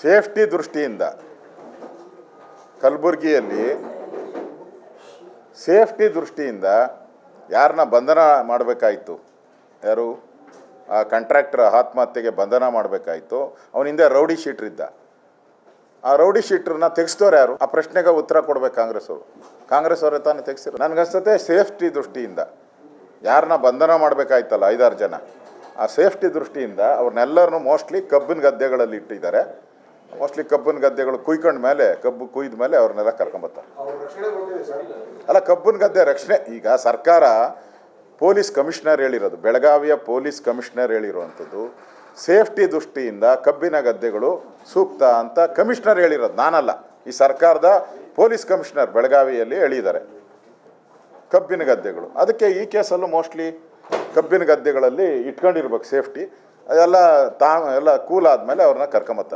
Safety ದೃಷ್ಟಿಯಿಂದ ಕಲಬುರಗಿಯಲ್ಲಿ safety ದೃಷ್ಟಿಯಿಂದ ಯಾರನ್ನ ಬಂಧನ ಮಾಡಬೇಕಾಯಿತು, ಯಾರು ಆ ಕಾಂಟ್ರಾಕ್ಟರ್ ಆತ್ಮಹತ್ಯೆಗೆ ಬಂಧನ ಮಾಡಬೇಕಾಯಿತು, ಅವನ ಹಿಂದೆ ರೌಡಿ ಶೀಟ್ರ್ ಇದ್ದ. ಆ ರೌಡಿ ಶೀಟ್ರನ್ನ ತೆಗೆಸ್ತವ್ರು ಯಾರು? ಆ ಪ್ರಶ್ನೆಗೆ ಉತ್ತರ ಕೊಡ್ಬೇಕು ಕಾಂಗ್ರೆಸ್ ಅವರೇ ತಾನೇ ತೆಗೆಸಿರೋ. ನನಗನ್ಸುತ್ತೆ ಸೇಫ್ಟಿ ದೃಷ್ಟಿಯಿಂದ ಯಾರನ್ನ ಬಂಧನ ಮಾಡಬೇಕಾಯ್ತಲ್ಲ 5-6 ಜನ, ಆ ಸೇಫ್ಟಿ ದೃಷ್ಟಿಯಿಂದ ಅವ್ರನ್ನೆಲ್ಲರನ್ನೂ ಮೋಸ್ಟ್ಲಿ ಕಬ್ಬಿನ ಗದ್ದೆಗಳಲ್ಲಿ ಇಟ್ಟಿದ್ದಾರೆ. ಮೋಸ್ಟ್ಲಿ ಕಬ್ಬಿನ ಗದ್ದೆಗಳು ಕುಯ್ಕೊಂಡ ಮೇಲೆ, ಕಬ್ಬು ಕುಯ್ದ ಮೇಲೆ ಅವ್ರನ್ನೆಲ್ಲ ಕರ್ಕೊಂಬರ್ತಾರೆ. ಅಲ್ಲ, ಕಬ್ಬಿನ ಗದ್ದೆ ರಕ್ಷಣೆ ಈಗ ಸರ್ಕಾರ ಪೊಲೀಸ್ ಕಮಿಷನರ್ ಹೇಳಿರೋದು, ಬೆಳಗಾವಿಯ ಪೊಲೀಸ್ ಕಮಿಷನರ್ ಹೇಳಿರುವಂಥದ್ದು ಸೇಫ್ಟಿ ದೃಷ್ಟಿಯಿಂದ ಕಬ್ಬಿನ ಗದ್ದೆಗಳು ಸೂಕ್ತ ಅಂತ ಕಮಿಷನರ್ ಹೇಳಿರೋದು, ನಾನಲ್ಲ. ಈ ಸರ್ಕಾರದ ಪೊಲೀಸ್ ಕಮಿಷನರ್ ಬೆಳಗಾವಿಯಲ್ಲಿ ಹೇಳಿದ್ದಾರೆ ಕಬ್ಬಿನ ಗದ್ದೆಗಳು. ಅದಕ್ಕೆ ಈ ಕೇಸಲ್ಲೂ ಮೋಸ್ಟ್ಲಿ ಕಬ್ಬಿನ ಗದ್ದೆಗಳಲ್ಲಿ ಇಟ್ಕೊಂಡಿರ್ಬೇಕು ಸೇಫ್ಟಿ. ಅದೆಲ್ಲ ಎಲ್ಲ ಕೂಲ್ ಆದಮೇಲೆ ಅವ್ರನ್ನ ಕರ್ಕೊಂಬರ್ತಾರೆ.